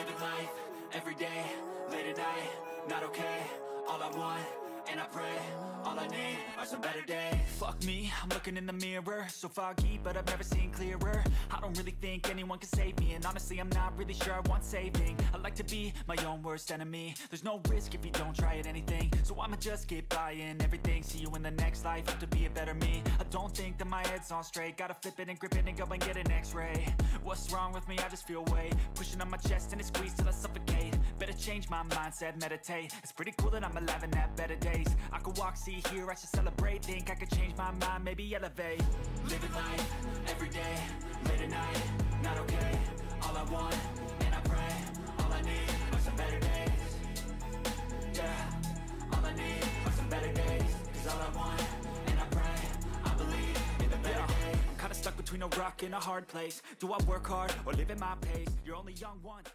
Living life, everyday, late at night, not okay. All I want, and I pray, all I need are some better days. Fuck me, I'm looking in the mirror, so foggy, but I've never seen clearer. I don't really think anyone can save me, and honestly I'm not really sure I want saving. I like to be my own worst enemy. There's no risk if you don't try at anything, so I'ma just keep buying everything. See you in the next life, have to be a better me. I don't think that my head's on straight, gotta flip it and grip it and go and get an x-ray. What's wrong with me? I just feel weight pushing on my chest and it squeezes till I suffocate. Better change my mindset, meditate. It's pretty cool that I'm alive and have better days. I could walk, see, hear, I should celebrate. Think I could change my mind, maybe elevate. Living life, everyday, late at night, not okay. All I want, and I pray, all I need are some better days. Yeah, all I need are some better days. Cause all I want, and I pray, I believe in the better days. I'm kinda stuck between a rock and a hard place. Do I work hard, or live at my pace? You're only young once.